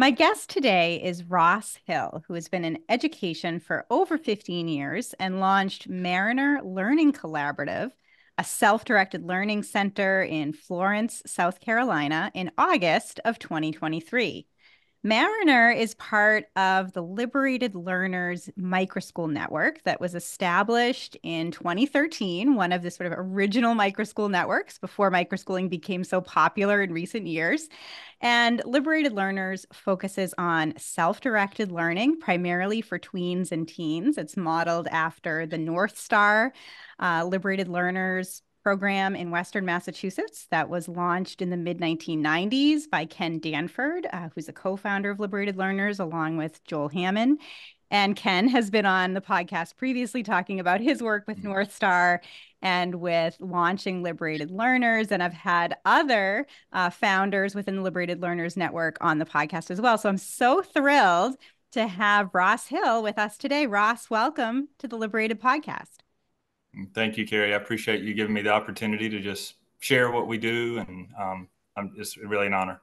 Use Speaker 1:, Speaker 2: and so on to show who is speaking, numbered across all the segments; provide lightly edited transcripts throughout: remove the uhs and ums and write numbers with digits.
Speaker 1: My guest today is Ross Hill, who has been in education for over 15 years and launched Mariner Learning Collaborative, a self-directed learning center in Florence, South Carolina, in August of 2023. Mariner is part of the Liberated Learners Microschool Network that was established in 2013, one of the sort of original microschool networks before microschooling became so popular in recent years. And Liberated Learners focuses on self-directed learning, primarily for tweens and teens. It's modeled after the North Star Liberated Learners program in Western Massachusetts that was launched in the mid 1990s by Ken Danford, who's a co-founder of Liberated Learners, along with Joel Hammond. And Ken has been on the podcast previously talking about his work with North Star and with launching Liberated Learners. And I've had other founders within the Liberated Learners Network on the podcast as well. So I'm so thrilled to have Ross Hill with us today. Ross, welcome to the Liberated Podcast.
Speaker 2: Thank you, Carrie. I appreciate you giving me the opportunity to just share what we do, and it's really an honor.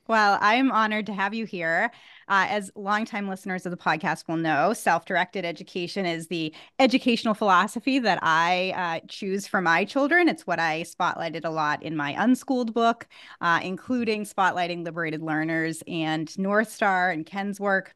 Speaker 1: Well, I'm honored to have you here. As longtime listeners of the podcast will know, self-directed education is the educational philosophy that I choose for my children. It's what I spotlighted a lot in my Unschooled book, including spotlighting liberated learners and North Star and Ken's work.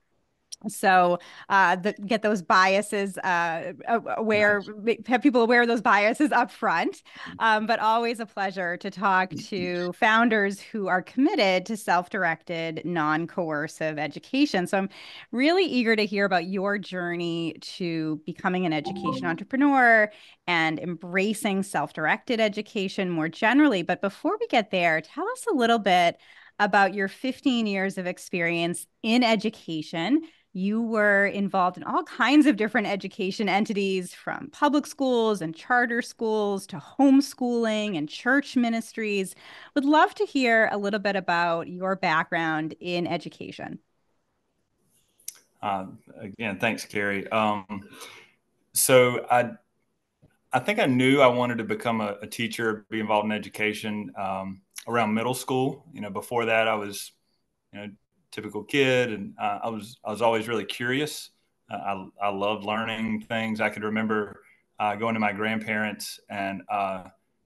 Speaker 1: So get those biases aware, have people aware of those biases up front. But always a pleasure to talk to founders who are committed to self-directed, non-coercive education. So I'm really eager to hear about your journey to becoming an education entrepreneur and embracing self-directed education more generally. But before we get there, tell us a little bit about your 15 years of experience in education. You were involved in all kinds of different education entities, from public schools and charter schools to homeschooling and church ministries. Would love to hear a little bit about your background in education.
Speaker 2: Again, thanks, Carrie. So I think I knew I wanted to become a teacher, be involved in education around middle school. Before that, I was, typical kid, and I was always really curious. I loved learning things. I could remember going to my grandparents and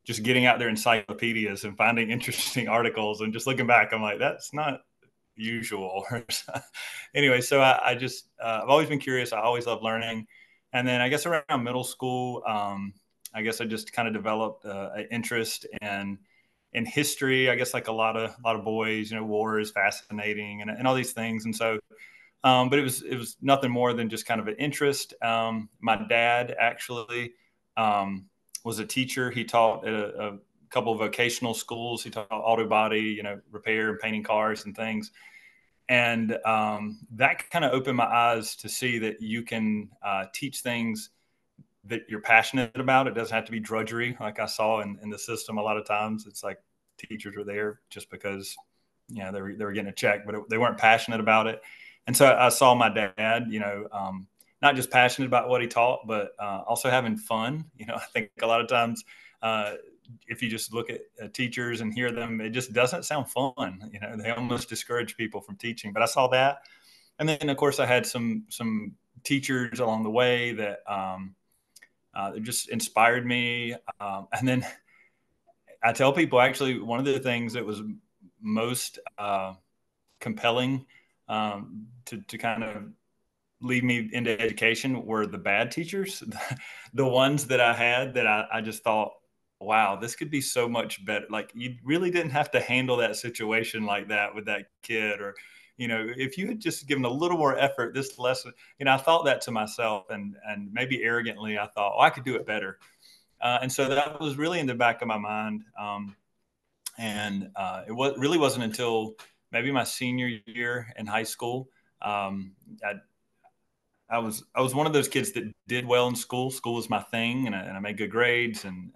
Speaker 2: just getting out their encyclopedias and finding interesting articles, and just looking back, I'm like, that's not usual. Anyway, so I've always been curious. I always loved learning. And then I guess around middle school, I guess I just kind of developed an interest in history. I guess like a lot of boys, war is fascinating and all these things. And so, but it was nothing more than just kind of an interest. My dad actually was a teacher. He taught at a couple of vocational schools. He taught auto body, repair and painting cars and things. And that kind of opened my eyes to see that you can teach things that you're passionate about. It doesn't have to be drudgery like I saw in the system. A lot of times it's like teachers were there just because, they were getting a check, but they weren't passionate about it. And so I saw my dad, not just passionate about what he taught, but also having fun. I think a lot of times if you just look at teachers and hear them, it just doesn't sound fun. They almost discourage people from teaching. But I saw that. And then, of course, I had some teachers along the way that just inspired me. And then I tell people, actually, one of the things that was most compelling to kind of lead me into education were the bad teachers, the ones that I had that I just thought, wow, this could be so much better. Like, you really didn't have to handle that situation like that with that kid, or, if you had just given a little more effort, this lesson, I thought that to myself, and maybe arrogantly, I thought, oh, I could do it better. And so that was really in the back of my mind. And really wasn't until maybe my senior year in high school. I was one of those kids that did well in school. School was my thing, and I made good grades and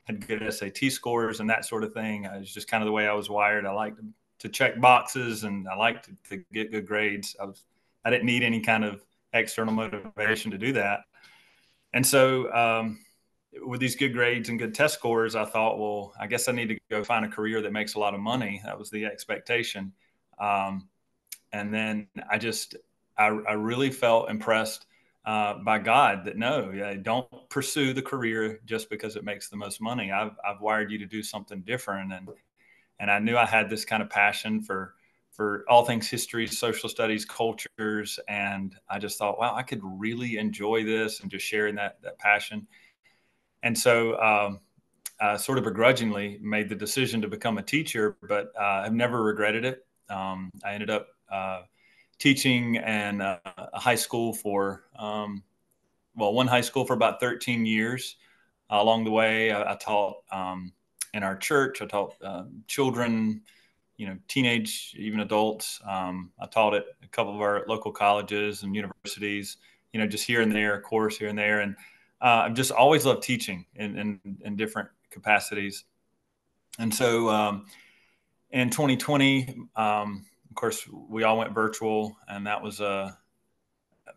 Speaker 2: had good SAT scores and that sort of thing. It was just kind of the way I was wired. I liked to check boxes, and I liked to get good grades. I didn't need any kind of external motivation to do that. And so with these good grades and good test scores, I thought, well, I guess I need to go find a career that makes a lot of money. That was the expectation. And then I really felt impressed by God that no, yeah, don't pursue the career just because it makes the most money. I've wired you to do something different, and I knew I had this kind of passion for all things history, social studies, cultures, and I just thought, wow, I could really enjoy this and just sharing that passion. And so I sort of begrudgingly made the decision to become a teacher, but I've never regretted it. I ended up teaching and a high school for one high school for about 13 years. Along the way, I taught in our church. I taught children, teenage, even adults. I taught at a couple of our local colleges and universities, just here and there, a course here and there. And I've just always loved teaching in different capacities. And so in 2020, of course, we all went virtual, and that was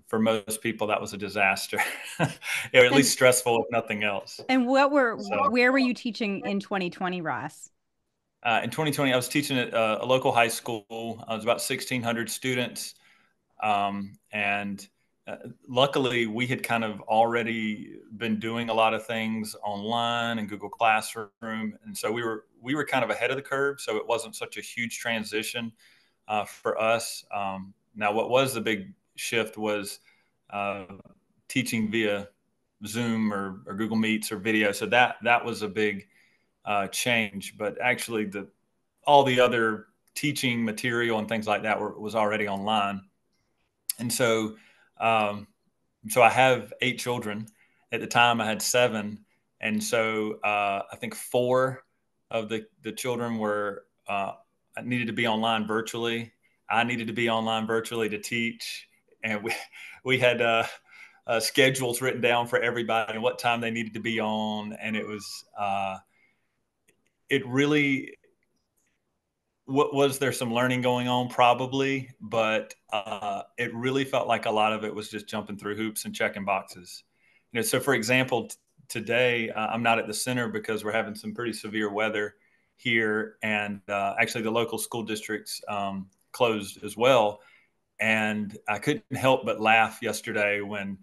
Speaker 2: for most people, that was a disaster, or at least
Speaker 1: And
Speaker 2: stressful, if nothing else. So
Speaker 1: where were you teaching in 2020, Ross?
Speaker 2: in 2020, I was teaching at a local high school. I was about 1,600 students. And luckily, we had kind of already been doing a lot of things online and Google Classroom, and so we were kind of ahead of the curve. So it wasn't such a huge transition for us. Now, what was the big shift was uh, teaching via Zoom or Google Meets or video. So that was a big change. But actually, the all the other teaching material and things like that was already online. And um, so I have 8 children. At the time, I had 7, and so I think 4 of the children were needed to be online virtually. I needed to be online virtually to teach, and we had schedules written down for everybody and what time they needed to be on, and it really was there some learning going on? Probably, but it really felt like a lot of it was just jumping through hoops and checking boxes. So for example, today I'm not at the center because we're having some pretty severe weather here, and actually the local school districts closed as well. And I couldn't help but laugh yesterday when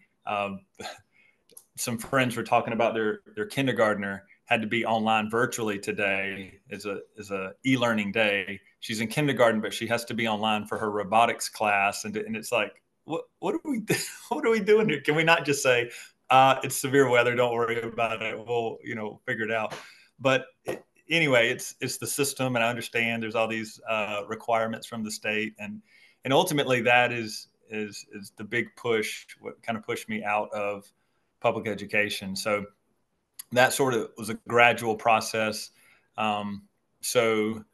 Speaker 2: some friends were talking about their kindergartner had to be online virtually today as a e-learning day. She's in kindergarten, but she has to be online for her robotics class, and it's like, what are we what are we doing here? Can we not just say it's severe weather? Don't worry about it. We'll figure it out. But anyway, it's the system, and I understand there's all these requirements from the state, and ultimately that is the big push. What kind of pushed me out of public education. So that sort of was a gradual process. So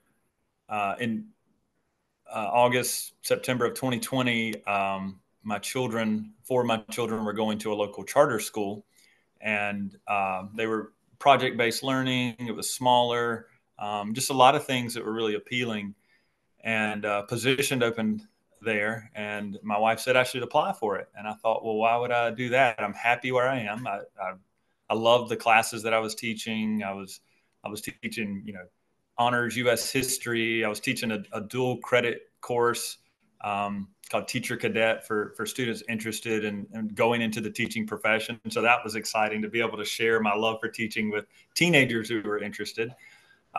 Speaker 2: in August, September of 2020, four of my children were going to a local charter school, and they were project-based learning. It was smaller, just a lot of things that were really appealing, and positioned opened there. And my wife said I should apply for it. And I thought, well, why would I do that? I'm happy where I am. I loved the classes that I was teaching. I was teaching, honors U.S. history. I was teaching a dual credit course called Teacher Cadet for students interested in going into the teaching profession. And so that was exciting to be able to share my love for teaching with teenagers who were interested.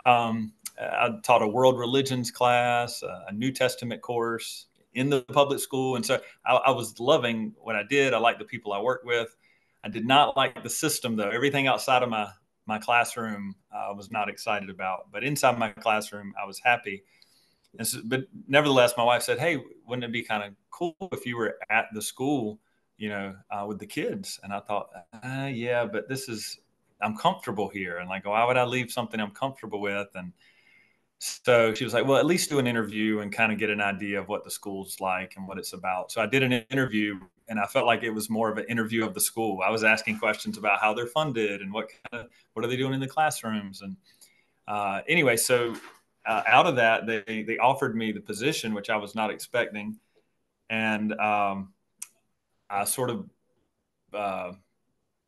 Speaker 2: I taught a world religions class, a New Testament course in the public school. And so I was loving what I did. I liked the people I worked with. I did not like the system, though. Everything outside of my classroom I was not excited about. But inside my classroom, I was happy. But nevertheless, my wife said, "Hey, wouldn't it be kind of cool if you were at the school, with the kids?" And I thought, yeah, but I'm comfortable here, and like, why would I leave something I'm comfortable with? And so she was like, well, at least do an interview and kind of get an idea of what the school's like and what it's about. So I did an interview, and I felt like it was more of an interview of the school. I was asking questions about how they're funded and what are they doing in the classrooms. And anyway, so out of that, they offered me the position, which I was not expecting. And I sort of uh,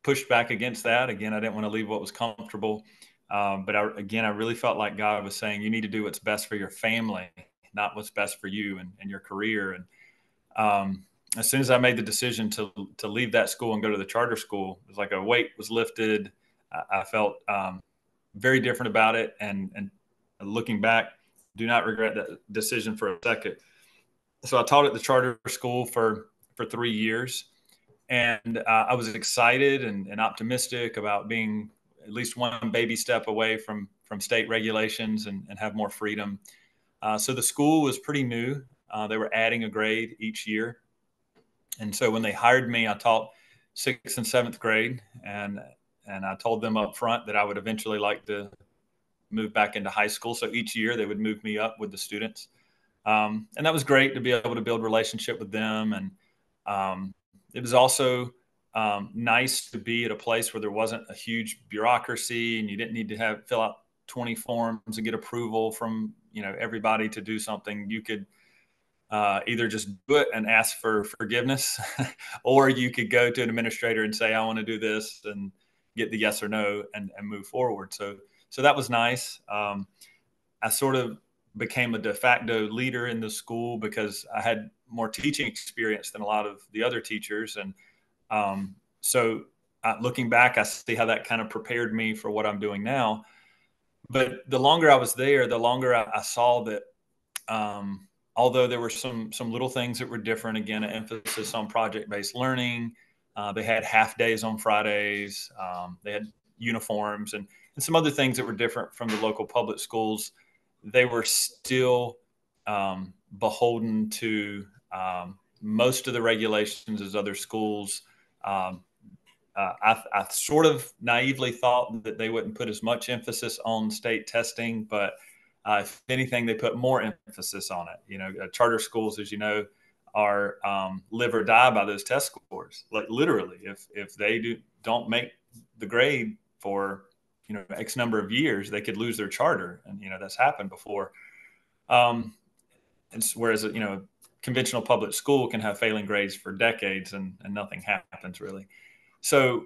Speaker 2: pushed back against that. Again, I didn't want to leave what was comfortable. But I really felt like God was saying, you need to do what's best for your family. not what's best for you and your career. And as soon as I made the decision to leave that school and go to the charter school, it was like a weight was lifted. I felt very different about it, and looking back, do not regret that decision for a second. So I taught at the charter school for 3 years, and I was excited and optimistic about being at least one baby step away from state regulations and have more freedom. So the school was pretty new. They were adding a grade each year, and so when they hired me, I taught sixth and seventh grade, and I told them up front that I would eventually like to move back into high school. So each year they would move me up with the students, and that was great to be able to build a relationship with them. And it was also nice to be at a place where there wasn't a huge bureaucracy, and you didn't need to have fill out 20 forms and get approval from everybody to do something. You could either just do it and ask for forgiveness, or you could go to an administrator and say, I want to do this, and get the yes or no, and move forward. So that was nice. I sort of became a de facto leader in the school because I had more teaching experience than a lot of the other teachers. And so looking back, I see how that kind of prepared me for what I'm doing now. But the longer I was there, the longer I saw that although there were some little things that were different, again, an emphasis on project-based learning. They had half days on Fridays. They had uniforms and some other things that were different from the local public schools. They were still beholden to most of the regulations as other schools. Um, I sort of naively thought that they wouldn't put as much emphasis on state testing, but if anything, they put more emphasis on it. Charter schools, as you know, are live or die by those test scores. Like literally, if they don't make the grade for X number of years, they could lose their charter, and that's happened before. And whereas conventional public school can have failing grades for decades and nothing happens really. So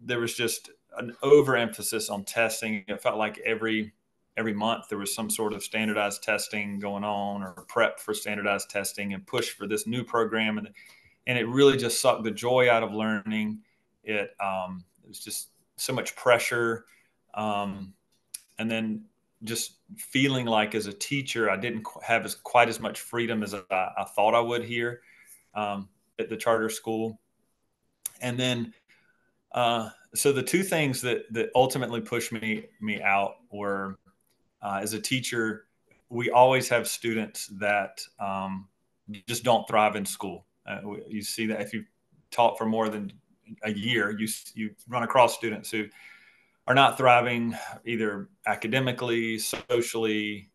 Speaker 2: there was just an overemphasis on testing. It felt like every month there was some sort of standardized testing going on, or prep for standardized testing, and push for this new program. And it really just sucked the joy out of learning. It was just so much pressure. And then just feeling like as a teacher, I didn't have quite as much freedom as I thought I would here at the charter school. And then, so the two things that ultimately pushed me out were, as a teacher, we always have students that just don't thrive in school. You see that if you taught for more than a year, you run across students who are not thriving either academically, socially,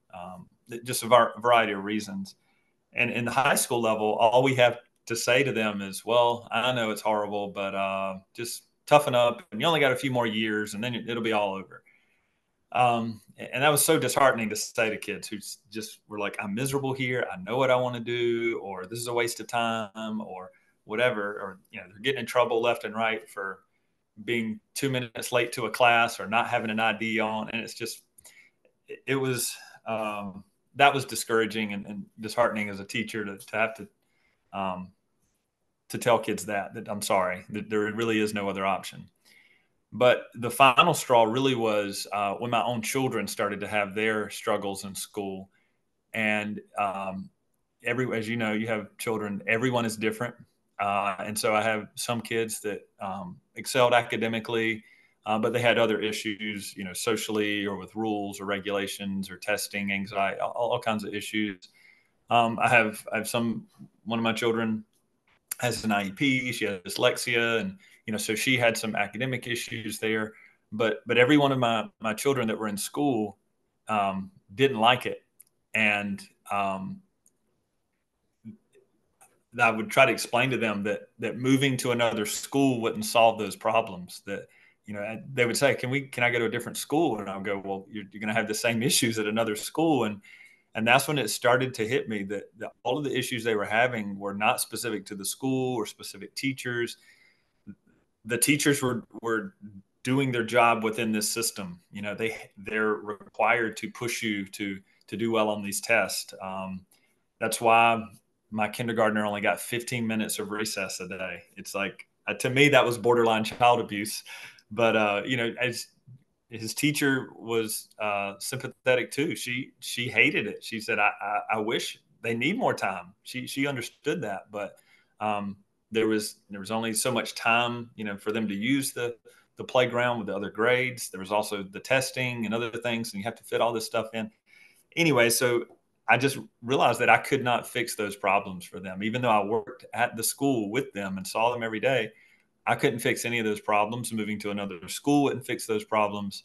Speaker 2: just a variety of reasons. And in the high school level, all we have to say to them is, well, I know it's horrible, but just toughen up. And you only got a few more years, and then it'll be all over. And that was so disheartening to say to kids who just were like, I'm miserable here. I know what I want to do, or this is a waste of time, or whatever. Or, they're getting in trouble left and right for being 2 minutes late to a class or not having an ID on. And it's just, it was, that was discouraging and disheartening as a teacher to have to tell kids that I'm sorry, that there really is no other option. But the final straw really was when my own children started to have their struggles in school. And as you know, you have children, everyone is different. And so I have some kids that excelled academically, but they had other issues, socially, or with rules or regulations or testing, anxiety, all kinds of issues. I have one of my children has an IEP. She has dyslexia, and so she had some academic issues there. But every one of my children that were in school didn't like it, and I would try to explain to them that moving to another school wouldn't solve those problems. That they would say, can I go to a different school? And I'll go, well, you're going to have the same issues at another school. And that's when it started to hit me that all of the issues they were having were not specific to the school or specific teachers. The teachers were doing their job within this system. They're required to push you to to do well on these tests. That's why my kindergartner only got 15 minutes of recess a day. It's like, to me, that was borderline child abuse. But, as his teacher was sympathetic too. She hated it. She said, I wish they need more time. She understood that, but there was only so much time, for them to use the playground with the other grades. There was also the testing and other things, and you have to fit all this stuff in. Anyway, so I just realized that I could not fix those problems for them, even though I worked at the school with them and saw them every day. I couldn't fix any of those problems. Moving to another school wouldn't fix those problems.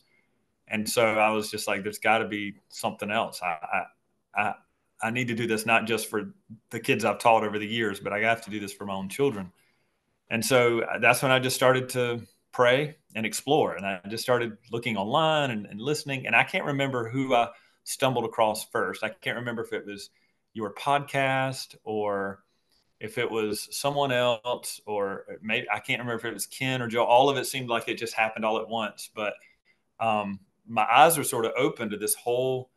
Speaker 2: And so I was just like, there's got to be something else. I, I need to do this not just for the kids I've taught over the years, but I have to do this for my own children. And so that's when I just started to pray and explore. And I just started looking online and listening. And I can't remember who I stumbled across first. I can't remember if it was your podcast or if it was someone else, or maybe I can't remember if it was Ken or Joe. All of it seemed like it just happened all at once. But my eyes were sort of open to this whole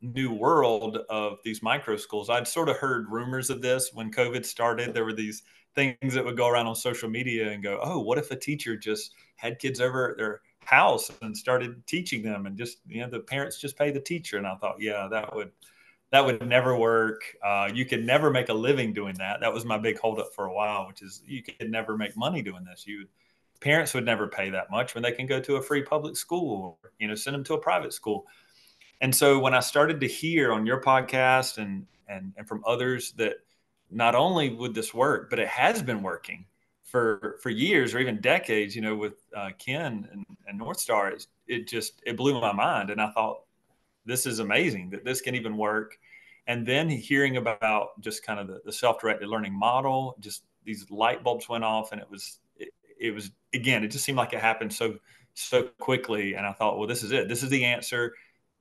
Speaker 2: new world of these micro schools. I'd sort of heard rumors of this when COVID started. There were these things that would go around on social media and go, oh, what if a teacher just had kids over at their house and started teaching them, and just, the parents just pay the teacher. And I thought, yeah, that would never work. You could never make a living doing that. That was my big holdup for a while, which is you could never make money doing this. Parents would never pay that much when they can go to a free public school, or, send them to a private school. And so when I started to hear on your podcast and from others that not only would this work, but it has been working for years or even decades, with Ken and North Star, it blew my mind. And I thought, this is amazing that this can even work. And then hearing about just kind of the self-directed learning model, just these light bulbs went off, and it was again, it just seemed like it happened so quickly. And I thought, well, this is it. This is the answer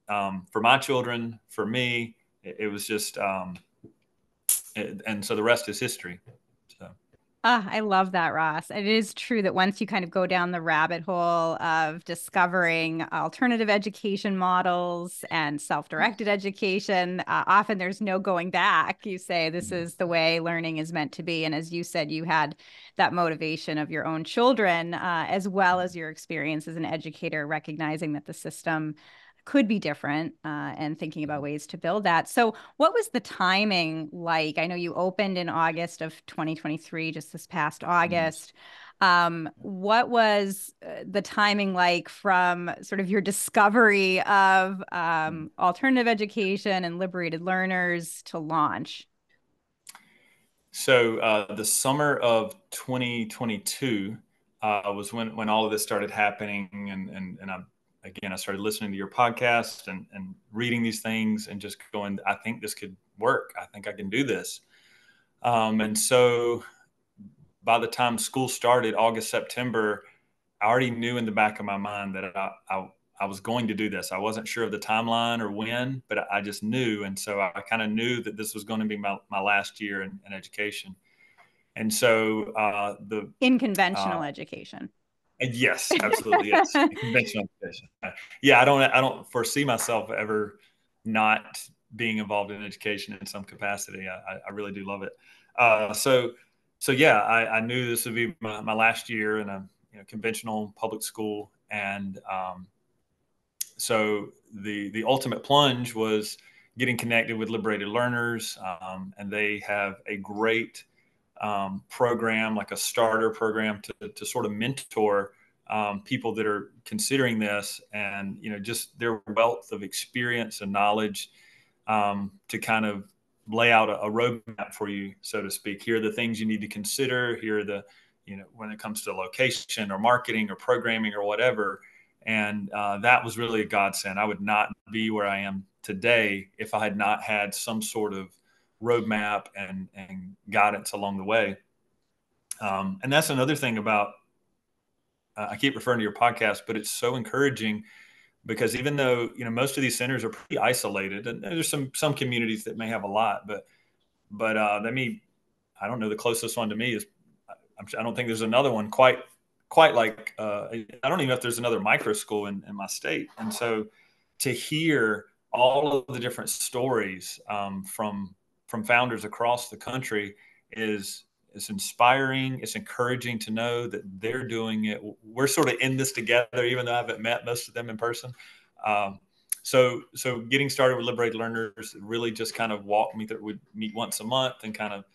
Speaker 2: for my children, for me. It was just, and so the rest is history. So.
Speaker 1: I love that, Ross. It is true that once you kind of go down the rabbit hole of discovering alternative education models and self-directed education, often there's no going back. You say this is the way learning is meant to be. And as you said, you had that motivation of your own children, as well as your experience as an educator, recognizing that the system could be different, and thinking about ways to build that. So what was the timing like? I know you opened in August of 2023, just this past August. What was the timing like from sort of your discovery of alternative education and liberated learners to launch?
Speaker 2: So the summer of 2022 was when all of this started happening, and I started listening to your podcast and reading these things and just going, I think this could work. I think I can do this. And so by the time school started, August, September, I already knew in the back of my mind that I was going to do this. I wasn't sure of the timeline or when, but I just knew. And so I kind of knew that this was going to be my last year in education. And so
Speaker 1: In conventional education.
Speaker 2: yes, absolutely. Yes. Conventional education. Yeah. I don't foresee myself ever not being involved in education in some capacity. I really do love it. So yeah, I knew this would be my last year in a conventional public school. And so the ultimate plunge was getting connected with liberated learners. And they have a great program, like a starter program to sort of mentor people that are considering this, and just their wealth of experience and knowledge to kind of lay out a roadmap for you, so to speak. Here are the things you need to consider. Here are the, when it comes to location or marketing or programming or whatever. And that was really a godsend. I would not be where I am today if I had not had some sort of roadmap and guidance along the way. And that's another thing about, I keep referring to your podcast, but it's so encouraging because even though, most of these centers are pretty isolated, and there's some communities that may have a lot, but I don't know, the closest one to me is, I don't think there's another one quite like, I don't even know if there's another micro school in my state. And so to hear all of the different stories from founders across the country is inspiring. It's encouraging to know that they're doing it. We're sort of in this together, even though I haven't met most of them in person. Um, so getting started with Liberated Learners really just kind of walked me through. We'd meet once a month and kind of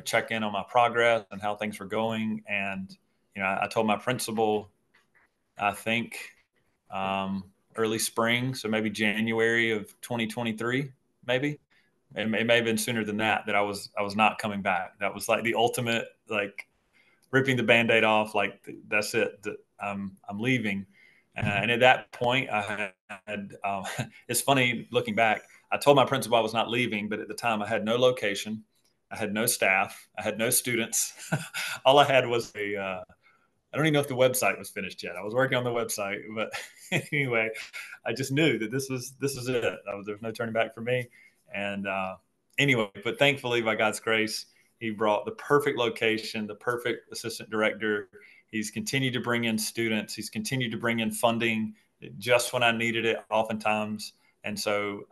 Speaker 2: check in on my progress and how things were going. And I told my principal, I think early spring, so maybe January of 2023, maybe. It may have been sooner than that. That I was not coming back. That was like the ultimate, like ripping the Band-Aid off. Like that's it. I'm leaving. And at that point, I had. It's funny looking back. I told my principal I was not leaving, but at the time, I had no location, I had no staff, I had no students. All I had was a I don't even know if the website was finished yet. I was working on the website, but anyway, I just knew that this was it. There's no turning back for me. And anyway, but thankfully, by God's grace, He brought the perfect location, the perfect assistant director. He's continued to bring in students. He's continued to bring in funding just when I needed it, oftentimes. And so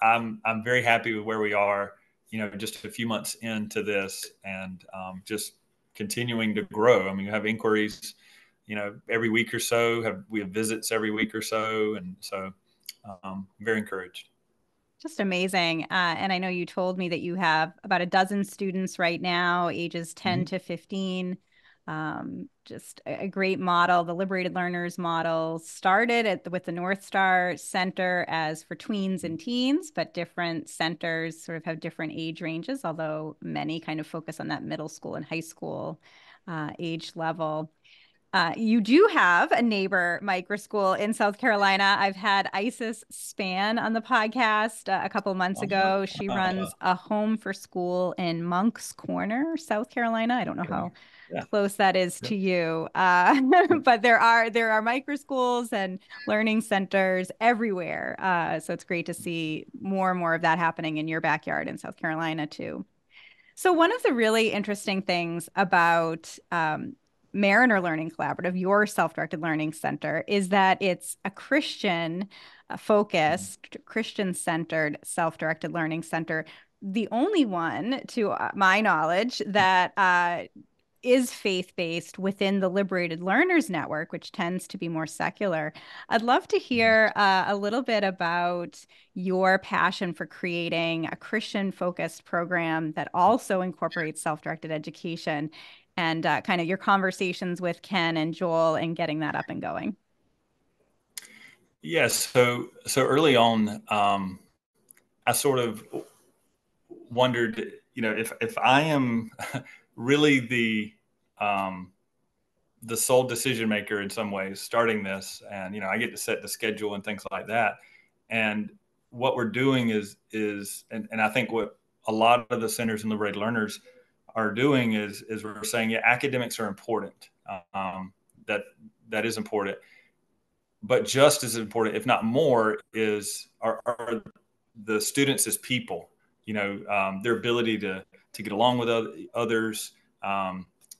Speaker 2: I'm very happy with where we are. Just a few months into this, and just continuing to grow. I mean, you have inquiries, every week or so. We have visits every week or so, and so very encouraged.
Speaker 1: Just amazing. And I know you told me that you have about a dozen students right now, ages 10
Speaker 2: Mm-hmm.
Speaker 1: to 15. Just a great model. The Liberated Learners model started with the North Star Center as for tweens and teens, but different centers sort of have different age ranges, although many kind of focus on that middle school and high school age level. You do have a neighbor micro school in South Carolina. I've had Isis Span on the podcast a couple of months ago. She
Speaker 2: Uh,
Speaker 1: runs a home for school in Moncks Corner, South Carolina. I don't know
Speaker 2: okay.
Speaker 1: how
Speaker 2: Yeah.
Speaker 1: close that is
Speaker 2: Yeah.
Speaker 1: to you, but there are micro schools and learning centers everywhere. So it's great to see more and more of that happening in your backyard in South Carolina too. So, one of the really interesting things about Mariner Learning Collaborative, your self directed learning center, is that it's a Christian focused, Christian centered self directed learning center. The only one, to my knowledge, that is faith-based within the Liberated Learners Network, which tends to be more secular. I'd love to hear a little bit about your passion for creating a Christian-focused program that also incorporates self-directed education and kind of your conversations with Ken and Joel and getting that up and going.
Speaker 2: Yes. So early on, I sort of wondered, if I am really um, the sole decision maker in some ways starting this, and I get to set the schedule and things like that. And what we're doing and I think what a lot of the centers and liberated learners are doing is we're saying, yeah, academics are important. That that is important, but just as important, if not more, are the students as people. Their ability to get along with others,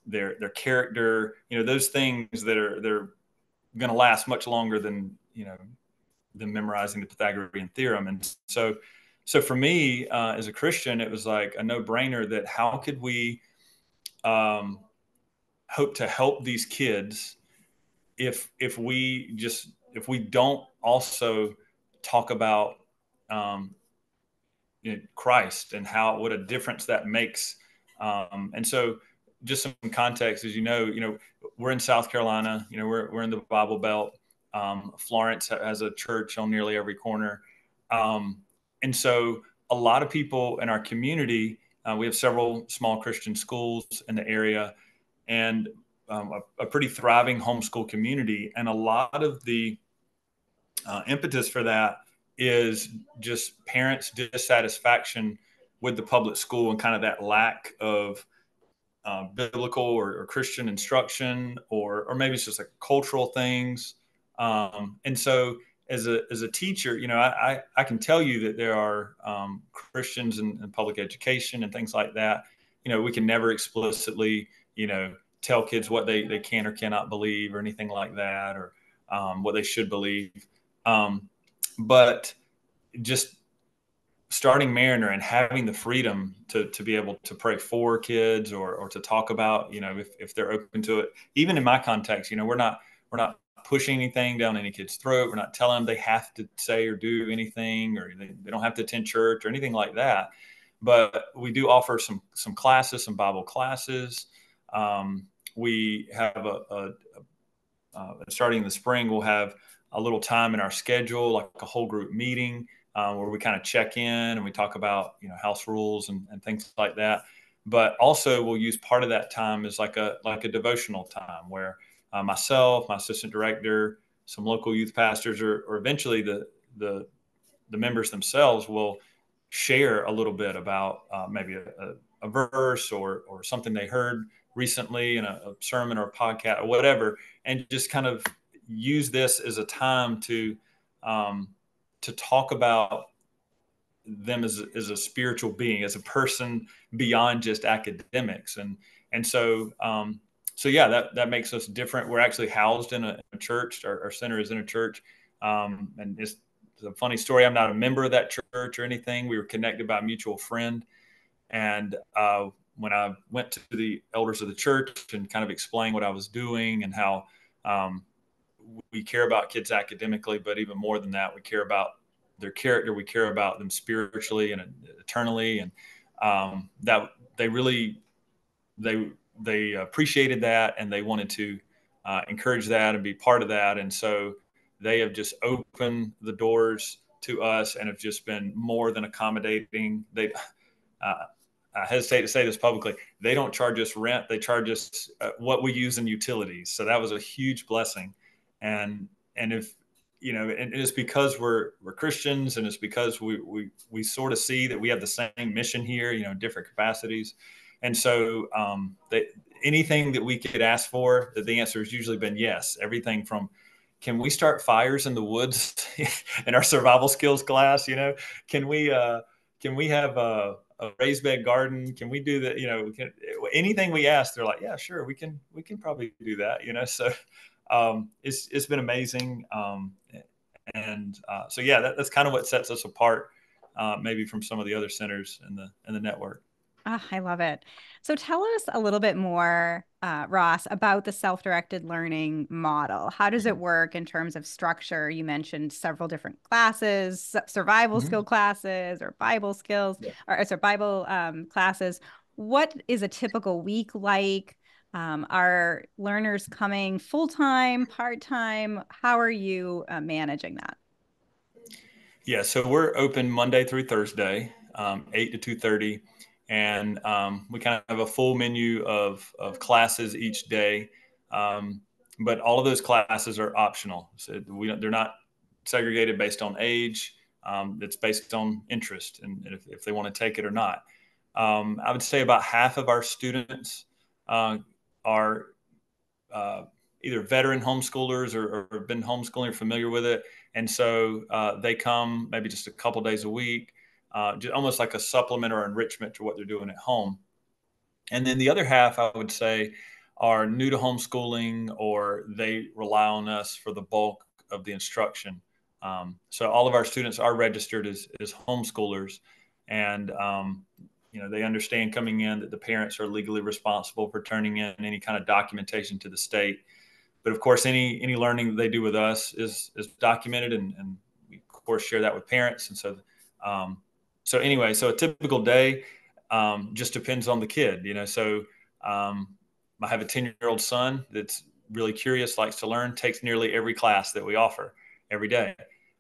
Speaker 2: their character. Those things they're going to last much longer than memorizing the Pythagorean theorem. And so for me as a Christian, it was like a no brainer that how could we um, hope to help these kids if we don't also talk about um, Christ and what a difference that makes. And so, just some context, as we're in South Carolina. We're in the Bible Belt. Florence has a church on nearly every corner, and so a lot of people in our community. We have several small Christian schools in the area, and a pretty thriving homeschool community. And a lot of the impetus for that is just parents' dissatisfaction with the public school and kind of that lack of biblical or Christian instruction, or maybe it's just like cultural things. And so, as a teacher, I can tell you that there are Christians in public education and things like that. We can never explicitly, tell kids what they can or cannot believe or anything like that, or what they should believe. But just starting Mariner and having the freedom to be able to pray for kids or to talk about, if they're open to it. Even in my context, we're not pushing anything down any kid's throat. We're not telling them they have to say or do anything, or they don't have to attend church or anything like that. But we do offer some classes, some Bible classes. We have starting in the spring, we'll have a little time in our schedule, like a whole group meeting, where we kind of check in and we talk about house rules and things like that. But also, we'll use part of that time as like a devotional time where myself, my assistant director, some local youth pastors, or eventually the members themselves will share a little bit about maybe a verse or something they heard recently in a sermon or a podcast or whatever, and just kind of use this as a time um, to talk about them as a spiritual being, as a person beyond just academics, and so yeah, that makes us different. We're actually housed in a church. Our center is in a church, and it's a funny story. I'm not a member of that church or anything. We were connected by a mutual friend, and when I went to the elders of the church and kind of explained what I was doing and how um, we care about kids academically, but even more than that, we care about their character. We care about them spiritually and eternally, and that they really they they appreciated that, and they wanted to encourage that and be part of that. And so they have just opened the doors to us and have just been more than accommodating. Uh, I hesitate to say this publicly. They don't charge us rent. They charge us what we use in utilities. So that was a huge blessing. And if and it's because we're Christians, and it's because we sort of see that we have the same mission here, different capacities. And so anything that we could ask for, that the answer has usually been yes. Everything from, can we start fires in the woods in our survival skills class? Can we have a raised bed garden? Can we do that? Anything we ask, they're like, yeah, sure, we can probably do that. So it's been amazing. And so yeah, that's kind of what sets us apart, maybe from some of the other centers in the network.
Speaker 1: Ah, I love it. So tell us a little bit more, Ross, about the self-directed learning model. How does it work in terms of structure? You mentioned several different classes, survival skill
Speaker 2: Mm-hmm.
Speaker 1: classes, or Bible skills,
Speaker 2: Yeah.
Speaker 1: or sorry, Bible classes. What is a typical week like? Are learners coming full-time, part-time? How are you managing that?
Speaker 2: Yeah, so we're open Monday through Thursday, 8 to 2:30, and we kind of have a full menu of classes each day. Um, but all of those classes are optional, so they're not segregated based on age. It's based on interest and if they want to take it or not. I would say about half of our students are uh, either veteran homeschoolers or have been homeschooling or familiar with it. And so they come maybe just a couple days a week, just almost like a supplement or enrichment to what they're doing at home. And then the other half, I would say, are new to homeschooling, or they rely on us for the bulk of the instruction. So all of our students are registered as homeschoolers, and they understand coming in that the parents are legally responsible for turning in any kind of documentation to the state. But of course, any learning that they do with us is documented, and we of course share that with parents. And um, anyway, so a typical day just depends on the kid, So um, I have a 10-year-old son that's really curious, likes to learn, takes nearly every class that we offer every day.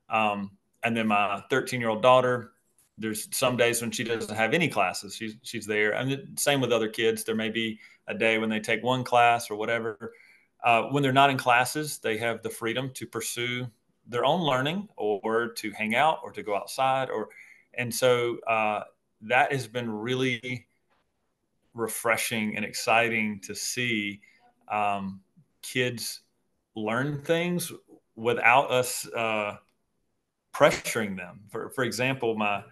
Speaker 2: Um, and then my 13-year-old daughter, there's some days when she doesn't have any classes. She's there. And same with other kids. There may be a day when they take one class or whatever. When they're not in classes, they have the freedom to pursue their own learning, or to hang out, or to go outside, and so that has been really refreshing and exciting to see kids learn things without us pressuring them. For example, my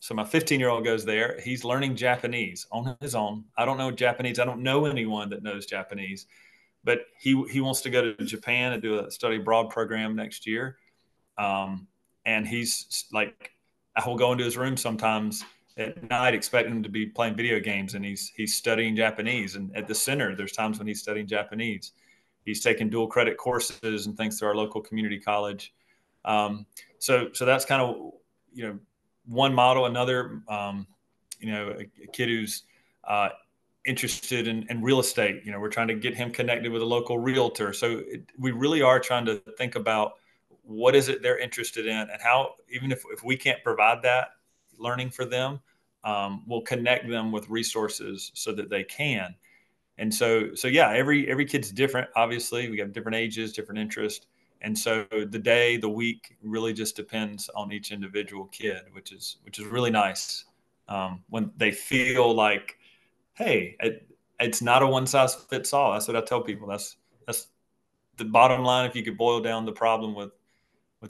Speaker 2: 15-year-old goes there. He's learning Japanese on his own. I don't know Japanese. I don't know anyone that knows Japanese, but he wants to go to Japan and do a study abroad program next year. And he's like I will go into his room sometimes at night expecting him to be playing video games, and he's studying Japanese. And at the center, there's times when he's studying Japanese. He's taking dual credit courses and things through our local community college. So that's kind of, one model. Another, a kid who's uh, interested in real estate. We're trying to get him connected with a local realtor. So we really are trying to think about what is it they're interested in, and how, even if we can't provide that learning for them, we'll connect them with resources so that they can. And so yeah, every kid's different. Obviously, we have different ages, different interests, and so the day, the week really just depends on each individual kid, which is really nice, when they feel like, hey, it's not a one size fits all. That's what I tell people. That's the bottom line. If you could boil down the problem with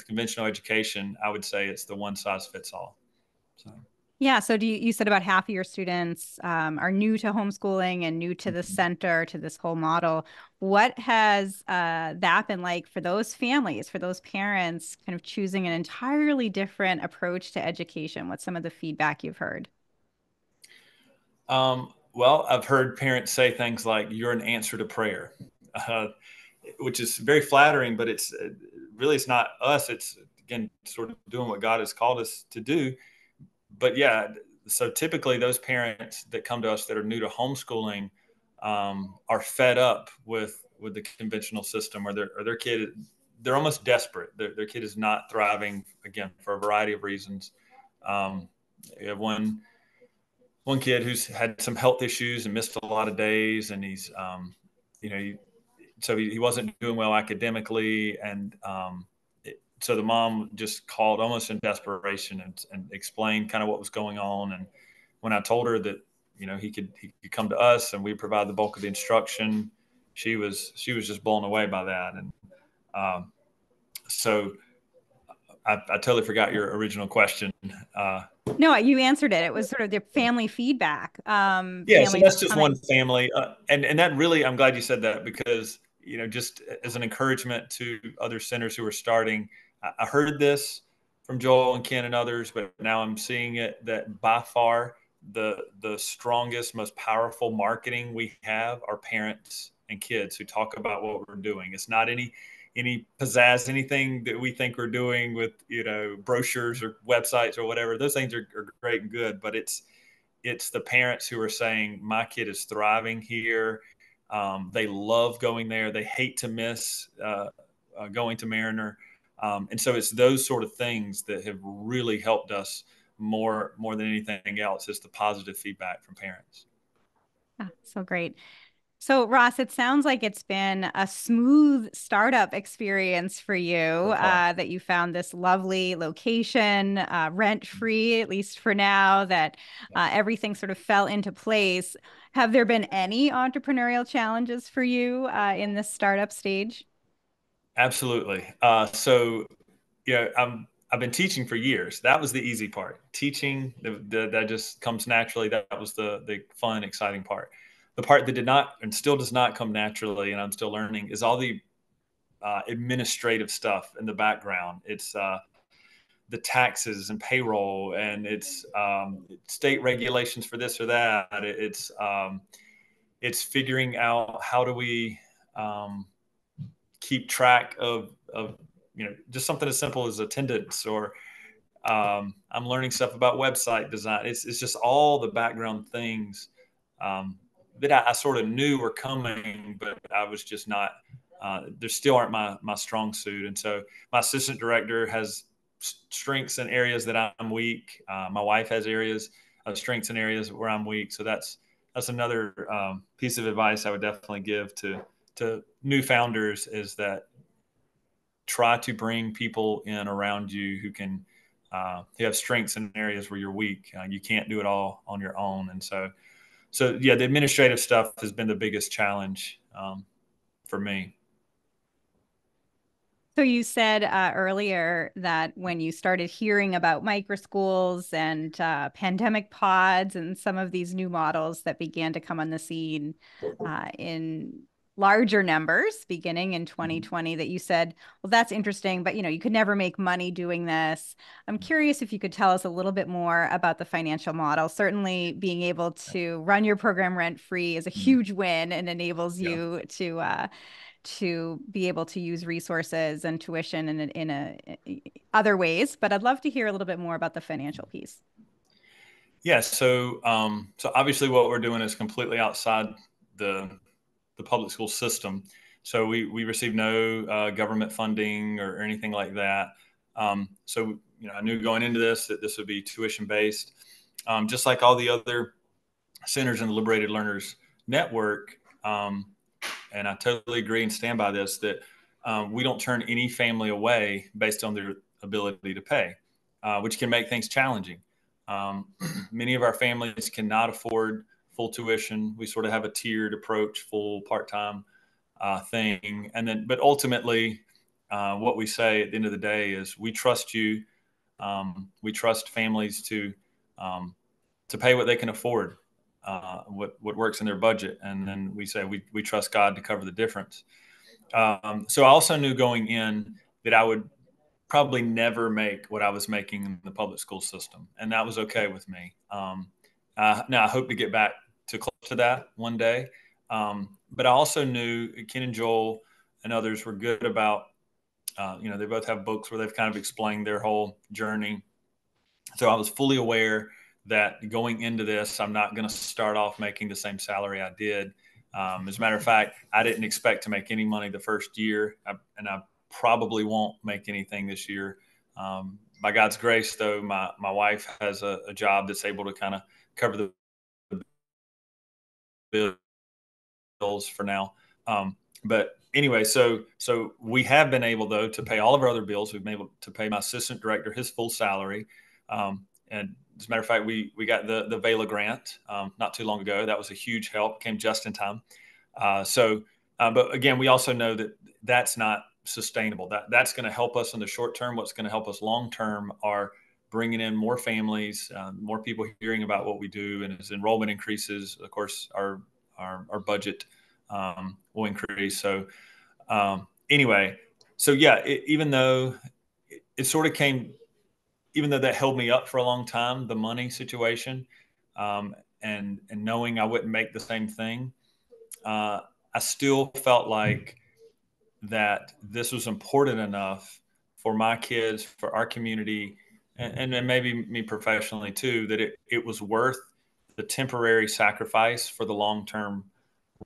Speaker 2: conventional education, I would say it's the one size fits all. So.
Speaker 1: Yeah. So you said about half of your students are new to homeschooling and new to the
Speaker 2: Mhm.
Speaker 1: center, to this whole model. What has that been like for those families, for those parents, kind of choosing an entirely different approach to education? What's some of the feedback you've heard?
Speaker 2: Well, I've heard parents say things like, "You're an answer to prayer," uh, which is very flattering, but it's really, it's not us. It's, again, sort of doing what God has called us to do. But yeah, so typically those parents that come to us that are new to homeschooling, are fed up with the conventional system, or their kid, they're almost desperate. Their kid is not thriving, again, for a variety of reasons. Um, we have one kid who's had some health issues and missed a lot of days, and he's, you know, so he wasn't doing well academically, and so the mom just called almost in desperation, and explained kind of what was going on. And when I told her that, he could come to us and we provide the bulk of the instruction, she was just blown away by that. And so I totally forgot your original question. Uh,
Speaker 1: No, you answered it. It was sort of the family feedback.
Speaker 2: Yeah, so
Speaker 1: Families
Speaker 2: that's just one
Speaker 1: coming.
Speaker 2: family, and that really, I'm glad you said that, because just as an encouragement to other centers who are starting. I heard this from Joel and Ken and others, but now I'm seeing it, that by far the strongest, most powerful marketing we have are parents and kids who talk about what we're doing. It's not any pizzazz, anything that we think we're doing with brochures or websites or whatever. Those things are great and good, but it's the parents who are saying, my kid is thriving here. They love going there. They hate to miss going to Mariner. And so it's those sort of things that have really helped us more than anything else, is the positive feedback from parents.
Speaker 1: Ah, so great. So, Ross, it sounds like it's been a smooth startup experience for you,
Speaker 2: So far.
Speaker 1: that you found this lovely location, rent-free, at least for now, that everything sort of fell into place. Have there been any entrepreneurial challenges for you in this startup stage?
Speaker 2: Absolutely. So, I've been teaching for years. That was the easy part. Teaching, that just comes naturally. That was the fun, exciting part. The part that did not, and still does not, come naturally, and I'm still learning, is all the administrative stuff in the background. It's the taxes and payroll, and it's state regulations for this or that. It's figuring out, how do we um, keep track of just something as simple as attendance, or I'm learning stuff about website design. It's just all the background things that I sort of knew were coming, but I was just not. There still aren't my strong suit, and so my assistant director has strengths in areas that I'm weak. My wife has areas of strengths in areas where I'm weak. So that's another piece of advice I would definitely give to new founders, is that try to bring people in around you who have strengths in areas where you're weak. You can't do it all on your own, and so yeah, the administrative stuff has been the biggest challenge for me.
Speaker 1: So you said earlier that when you started hearing about micro schools and pandemic pods and some of these new models that began to come on the scene in larger numbers beginning in 2020 that you said, well, that's interesting, but you could never make money doing this. I'm curious if you could tell us a little bit more about the financial model. Certainly being able to run your program rent free is a
Speaker 2: Mhm.
Speaker 1: huge win and enables
Speaker 2: Yeah.
Speaker 1: you to be able to use resources and tuition other ways. But I'd love to hear a little bit more about the financial piece.
Speaker 2: Yeah. So obviously what we're doing is completely outside the the public school system. So we receive no government funding or anything like that. So I knew going into this that this would be tuition based, just like all the other centers in the Liberated Learners Network. And I totally agree and stand by this that we don't turn any family away based on their ability to pay, which can make things challenging. Many of our families cannot afford full tuition. We sort of have a tiered approach, full, part time thing. And then, but ultimately, what we say at the end of the day is we trust you. We trust families to pay what they can afford, what works in their budget, and then we say we trust God to cover the difference. So I also knew going in that I would probably never make what I was making in the public school system, and that was okay with me. Now I hope to get back to close to that one day, but I also knew Ken and Joel and others were good about. They both have books where they've kind of explained their whole journey, so I was fully aware that going into this, I'm not going to start off making the same salary I did. As a matter of fact, I didn't expect to make any money the first year, and I probably won't make anything this year. By God's grace, though, my wife has a job that's able to kind of cover the bills for now. But anyway, so we have been able though to pay all of our other bills. We've been able to pay my assistant director his full salary, and as a matter of fact, we got the Vela grant not too long ago. That was a huge help. Came just in time. But again, we also know that that's not sustainable. That's going to help us in the short term. What's going to help us long term are bringing in more families, more people hearing about what we do, and as enrollment increases, of course, our budget will increase. So anyway, so yeah, even though it sort of came, even though that held me up for a long time, the money situation, and knowing I wouldn't make the same thing, I still felt like that this was important enough for my kids, for our community, and maybe me professionally too, that it was worth the temporary sacrifice for the long term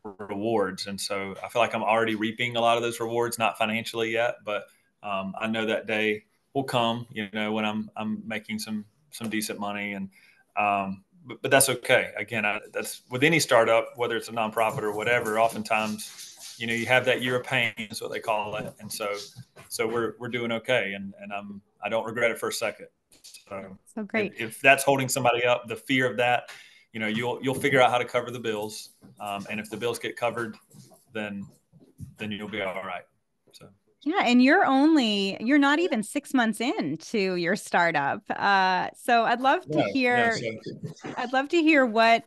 Speaker 2: rewards. And so I feel like I'm already reaping a lot of those rewards, not financially yet, but I know that day will come, when I'm making some decent money. And but that's okay. Again, that's with any startup, whether it's a nonprofit or whatever. Oftentimes, you have that year of pain, is what they call it. And so we're doing okay, and I don't regret it for a second. So
Speaker 1: So great.
Speaker 2: if that's holding somebody up, the fear of that, you'll figure out how to cover the bills, and if the bills get covered, then you'll be all right. So
Speaker 1: Yeah, and you're not even 6 months into your startup. So
Speaker 2: no, no. So
Speaker 1: I'd love to hear what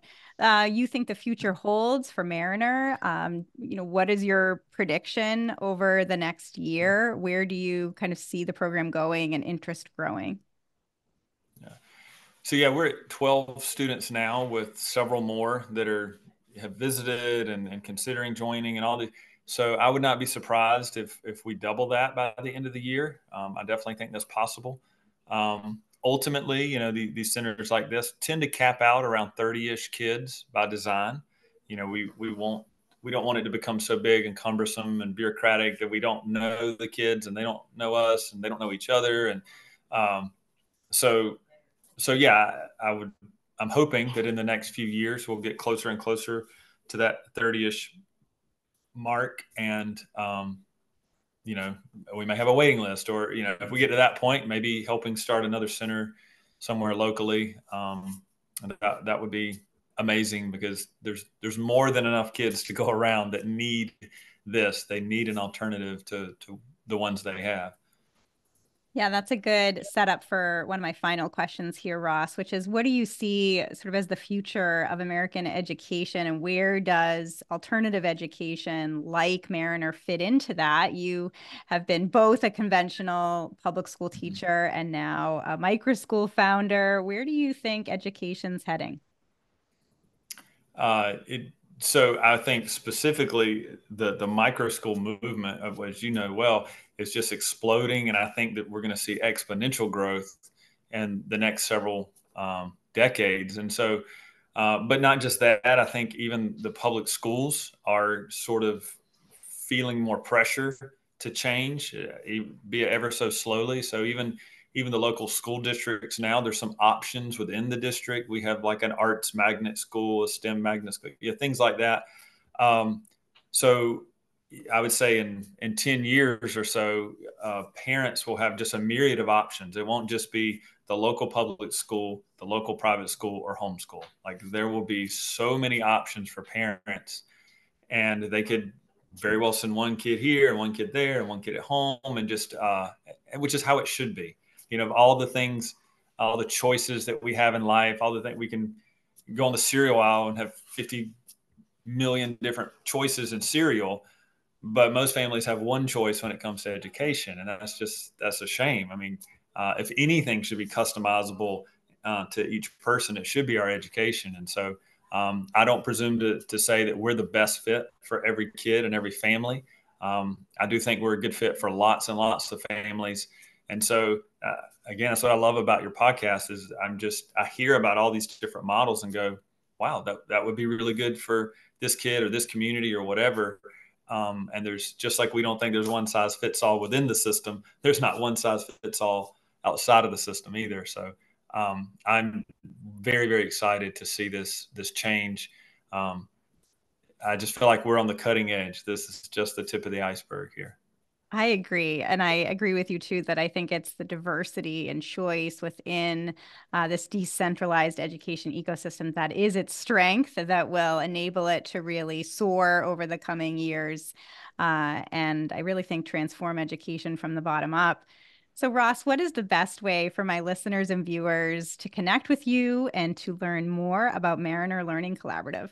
Speaker 1: you think the future holds for Mariner. What is your prediction over the next year? Where do you kind of see the program going and interest growing?
Speaker 2: yeah. So yeah, we're at 12 students now, with several more that have visited and considering joining and all the. So I would not be surprised if we double that by the end of the year. I definitely think that's possible. Ultimately, these centers like this tend to cap out around 30-ish kids by design. We don't want it to become so big and cumbersome and bureaucratic that we don't know the kids and they don't know us and they don't know each other. And um, so yeah, I'm hoping that in the next few years we'll get closer and closer to that 30-ish mark, and you know we may have a waiting list, or if we get to that point, maybe helping start another center somewhere locally. That would be amazing, because there's more than enough kids to go around that need this. They need an alternative to the ones they have.
Speaker 1: Yeah, that's a good setup for one of my final questions here, Ross, which is what do you see sort of as the future of American education and where does alternative education like Mariner fit into that? You have been both a conventional public school teacher and now a micro school founder. Where do you think education's heading?
Speaker 2: It so I think specifically the micro school movement of, as you know well, is just exploding, and I think that we're going to see exponential growth in the next several decades. And so, but not just that, I think even the public schools are sort of feeling more pressure to change, be it ever so slowly. So even the local school districts now, there's some options within the district. We have like an arts magnet school, a STEM magnet school, yeah, things like that. Um, so I would say in 10 years or so, parents will have just a myriad of options. It won't just be the local public school, the local private school, or homeschool. Like there will be so many options for parents, and they could very well send one kid here and one kid there and one kid at home, and just which is how it should be. You know, all the things, all the choices that we have in life, all the things we can go on the cereal aisle and have 50 million different choices in cereal, but most families have one choice when it comes to education, and that's a shame. I mean, if anything should be customizable to each person, it should be our education. And so I don't presume to say that we're the best fit for every kid and every family. I do think we're a good fit for lots and lots of families. And so again, that's what I love about your podcast is I hear about all these different models and go, wow, that would be really good for this kid or this community or whatever. And there's just like we don't think there's one size fits all within the system. There's not one size fits all outside of the system either. So I'm very very excited to see this change. Um, I just feel like we're on the cutting edge. This is just the tip of the iceberg here.
Speaker 1: I agree. And I agree with you too that I think it's the diversity and choice within this decentralized education ecosystem that is its strength that will enable it to really soar over the coming years. And I really think transform education from the bottom up. So, Ross, what is the best way for my listeners and viewers to connect with you and to learn more about Mariner Learning Collaborative?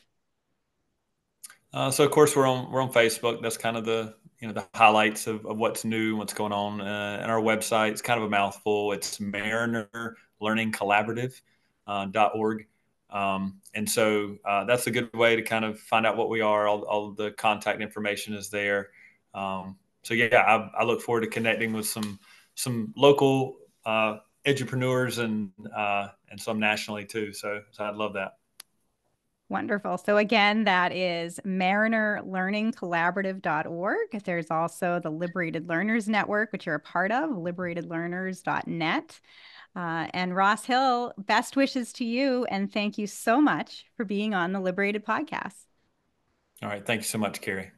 Speaker 2: So of course we're on Facebook. That's kind of the the highlights of what's new, what's going on. And our website is kind of a mouthful. It's Mariner Learning Collaborative .org. And so that's a good way to kind of find out what we are. All the contact information is there. So yeah, I look forward to connecting with some local edupreneurs and some nationally too. So I'd love that.
Speaker 1: Wonderful. So again, that is marinerlearningcollaborative.org. There's also the Liberated Learners Network, which you're a part of, liberatedlearners.net. And Ross Hill, best wishes to you. And thank you so much for being on the Liberated podcast.
Speaker 2: All right. Thank you so much, Carrie.